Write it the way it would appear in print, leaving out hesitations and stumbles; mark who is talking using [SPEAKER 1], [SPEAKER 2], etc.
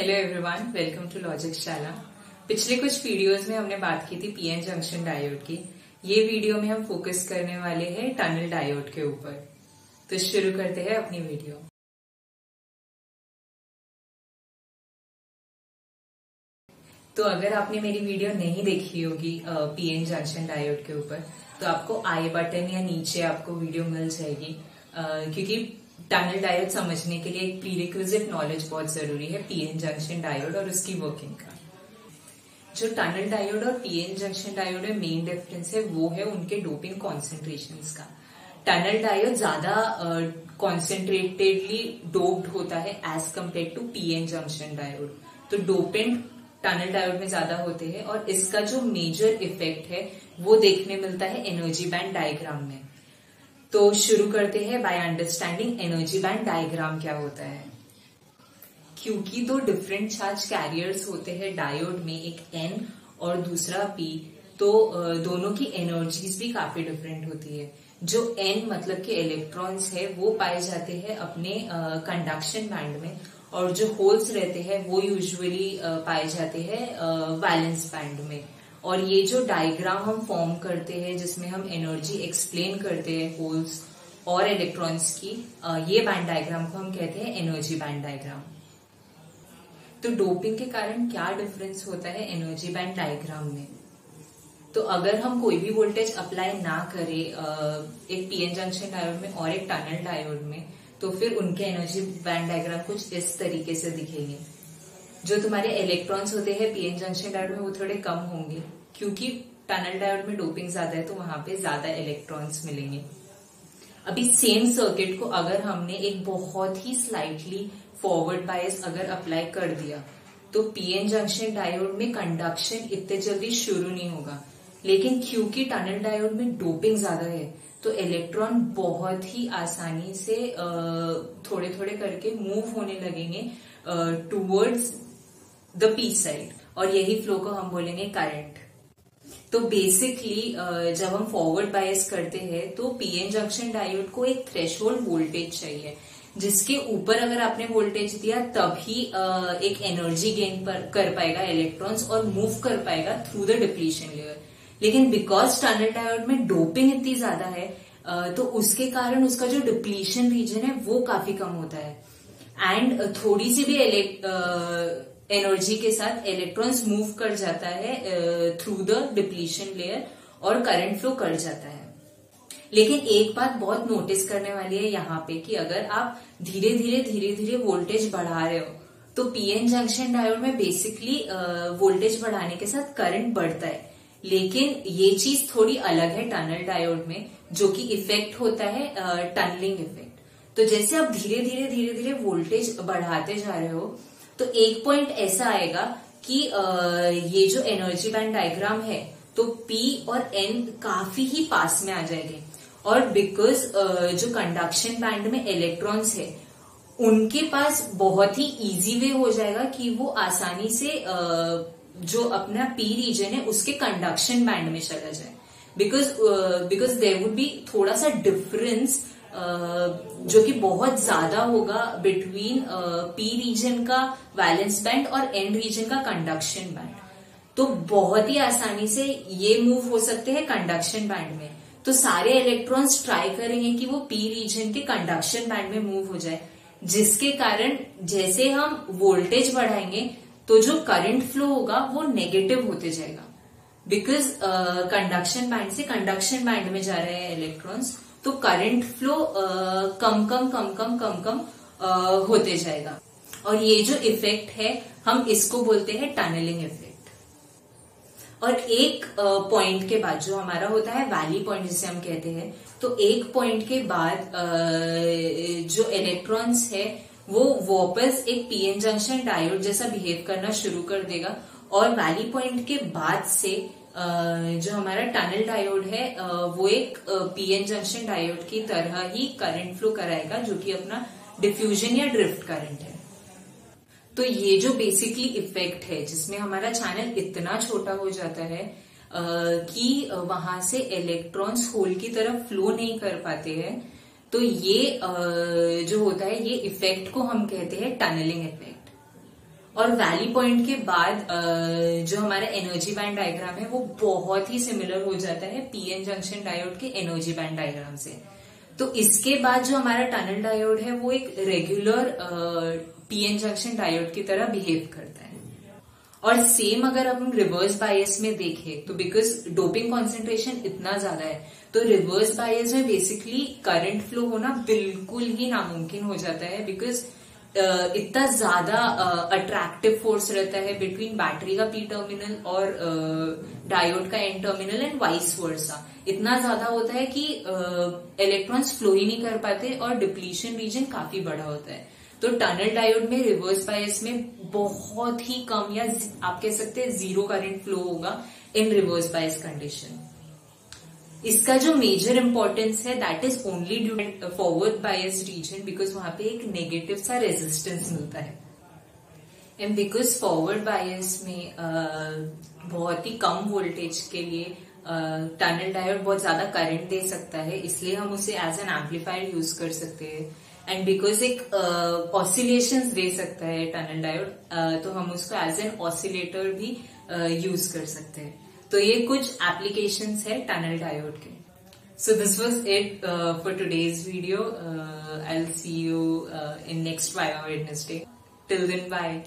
[SPEAKER 1] Hello everyone, welcome to logic Shala. पिछले कुछ videos में हमने बात की थी पीएन जंक्शन डायोड की। ये वीडियो में हम फोकस करने वाले हैं टनल डायोड के ऊपर। तो शुरू करते हैं अपनी वीडियो। तो अगर आपने मेरी वीडियो नहीं देखी होगी पीएन जंक्शन डायोड के ऊपर, तो आपको आई बटन या नीचे आपको वीडियो मिल जाएगी, क्योंकि टनल डायोड समझने के लिए एक प्रीरिक्विजिट नॉलेज बहुत जरूरी है पीएन जंक्शन डायोड और उसकी वर्किंग का। जो टनल डायोड और पीएन जंक्शन डायोड में मेन डिफरेंस है वो है उनके डोपिंग कॉन्सेंट्रेशंस का। टनल डायोड ज्यादा कॉन्सेंट्रेटेडली डोप्ड होता है as compare to PN junction diode. तो डोपेंट टनल डायोड में ज्यादा होते हैं और इसका जो मेजर इफेक्ट है वो देखने मिलता है एनर्जी बैंड डायग्राम में। तो शुरू करते हैं by understanding energy band diagram क्या होता है। क्योंकि दो डिफरेंट चार्ज कैरियर्स होते हैं डायोड में, एक N और दूसरा P, तो दोनों की एनर्जीज भी काफी डिफरेंट होती है। जो N मतलब के इलेक्ट्रॉन्स है वो पाए जाते हैं अपने कंडक्शन बैंड में, और जो होल्स रहते हैं वो यूजुअली पाए जाते हैं वैलेंस बैंड में। और ये जो डायग्राम हम फॉर्म करते हैं जिसमें हम एनर्जी एक्सप्लेन करते हैं होल्स और इलेक्ट्रॉन्स की, ये बैंड डायग्राम को हम कहते हैं एनर्जी बैंड डायग्राम। तो डोपिंग के कारण क्या डिफरेंस होता है एनर्जी बैंड डायग्राम में। तो अगर हम कोई भी वोल्टेज अप्लाई ना करें एक पीएन जंक्शन डायोड में और एक टनल डायोड में, तो फिर उनके एनर्जी बैंड डायग्राम कुछ इस तरीके से दिखेंगे। जो तुम्हारे इलेक्ट्रॉन्स होते हैं पीएन जंक्शन डायोड में वो थोड़े कम होंगे, क्योंकि टनल डायोड में डोपिंग ज्यादा है तो वहां पे ज्यादा इलेक्ट्रॉन्स मिलेंगे। अभी सेम सर्किट को अगर हमने एक बहुत ही स्लाइटली फॉरवर्ड बायस अगर अप्लाई कर दिया, तो पीएन जंक्शन डायोड में कंडक्शन इतने जल्दी शुरू नहीं होगा। लेकिन क्योंकि टनल डायोड में डोपिंग ज्यादा है तो इलेक्ट्रॉन बहुत ही आसानी से थोड़े थोड़े करके मूव होने लगेंगे टूवर्ड्स द पी साइड, और यही फ्लो को हम बोलेंगे करंट। तो बेसिकली जब हम फॉरवर्ड बायस करते हैं तो पीएन जंक्शन डायोड को एक थ्रेशोल्ड वोल्टेज चाहिए जिसके ऊपर अगर आपने वोल्टेज दिया तभी एक एनर्जी गेन कर पाएगा इलेक्ट्रॉन्स और मूव कर पाएगा थ्रू द डिप्लीशन लेयर। लेकिन बिकॉज टनल डायोड में डोपिंग इतनी ज्यादा है तो उसके कारण उसका जो डिप्लीशन रीजन है वो काफी कम होता है, एंड थोड़ी सी भी एनर्जी के साथ इलेक्ट्रॉन्स मूव कर जाता है थ्रू द डिप्लीशन लेयर और करंट फ्लो कर जाता है। लेकिन एक बात बहुत नोटिस करने वाली है यहाँ पे कि अगर आप धीरे धीरे वोल्टेज बढ़ा रहे हो तो पीएन जंक्शन डायोड में बेसिकली वोल्टेज बढ़ाने के साथ करंट बढ़ता है। लेकिन ये चीज थोड़ी अलग है टनल डायोड में, जो कि इफेक्ट होता है टनलिंग इफेक्ट। तो जैसे आप धीरे धीरे वोल्टेज बढ़ाते जा रहे हो तो एक पॉइंट ऐसा आएगा कि ये जो एनर्जी बैंड डायग्राम है तो P और N काफी ही पास में आ जाएंगे, और बिकॉज जो कंडक्शन बैंड में इलेक्ट्रॉन्स है उनके पास बहुत ही इजी वे हो जाएगा कि वो आसानी से जो अपना P रीजन है उसके कंडक्शन बैंड में चला जाए, बिकॉज देयर वुड बी थोड़ा सा डिफरेंस जो कि बहुत ज्यादा होगा बिटवीन P रीजन का वैलेंस बैंड और N रीजन का कंडक्शन बैंड। तो बहुत ही आसानी से ये मूव हो सकते हैं कंडक्शन बैंड में। तो सारे इलेक्ट्रॉन्स ट्राई करेंगे कि वो P रीजन के कंडक्शन बैंड में मूव हो जाए, जिसके कारण जैसे हम वोल्टेज बढ़ाएंगे तो जो करंट फ्लो होगा वो नेगेटिव होते जाएगा, बिकॉज कंडक्शन बैंड से कंडक्शन बैंड में जा रहे हैं इलेक्ट्रॉन्स, तो करंट फ्लो कम होते जाएगा। और ये जो इफेक्ट है हम इसको बोलते हैं टनलिंग इफेक्ट। और एक पॉइंट के बाद जो हमारा होता है वैली पॉइंट जिसे हम कहते हैं, तो एक पॉइंट के बाद जो इलेक्ट्रॉन्स है वो वापस एक पीएन जंक्शन डायोड जैसा बिहेव करना शुरू कर देगा, और वैली पॉइंट के बाद से जो हमारा टनल डायोड है वो एक पीएन जंक्शन डायोड की तरह ही करंट फ्लो कराएगा, जो कि अपना डिफ्यूजन या ड्रिफ्ट करंट है। तो ये जो बेसिकली इफेक्ट है जिसमें हमारा चैनल इतना छोटा हो जाता है कि वहां से इलेक्ट्रॉन्स होल की तरफ फ्लो नहीं कर पाते हैं, तो ये जो होता है ये इफेक्ट को हम कहते हैं टनलिंग इफेक्ट। और वैली पॉइंट के बाद जो हमारा एनर्जी बैंड डायग्राम है वो बहुत ही सिमिलर हो जाता है पीएन जंक्शन डायोड के एनर्जी बैंड डायग्राम से। तो इसके बाद जो हमारा टनल डायोड है वो एक रेगुलर पीएन जंक्शन डायोड की तरह बिहेव करता है। और सेम अगर हम रिवर्स बायस में देखें तो बिकॉज डोपिंग कॉन्सेंट्रेशन इतना ज्यादा है तो रिवर्स बायस में बेसिकली करंट फ्लो होना बिल्कुल ही नामुमकिन हो जाता है, बिकॉज इतना ज्यादा अट्रैक्टिव फोर्स रहता है बिटवीन बैटरी का पी टर्मिनल और डायोड का N terminal and vice versa. इतना ज्यादा होता है कि इलेक्ट्रॉन्स फ्लो ही नहीं कर पाते और डिप्लीशन रीजन काफी बड़ा होता है। तो टनल डायोड में रिवर्स बायस में बहुत ही कम या आप कह सकते हैं जीरो करंट फ्लो होगा इन रिवर्स बायस कंडीशन। इसका जो मेजर इंपॉर्टेंस है that is only due forward bias region, because वहां पे एक नेगेटिव सा रेजिस्टेंस मिलता है। एंड बिकॉज फॉरवर्ड बायस में बहुत ही कम वोल्टेज के लिए टनल डायोड बहुत ज्यादा करंट दे सकता है, इसलिए हम उसे एज एन एम्पलीफायर यूज कर सकते हैं। एंड बिकॉज एक ऑसिलेशंस दे सकता है टनल डायोड, तो हम उसको एज एन ऑसिलेटर भी यूज कर सकते हैं। तो ये कुछ एप्लीकेशंस है टनल डायोड के। So this was it for today's video. I will see you in next viva Wednesday. Till then bye.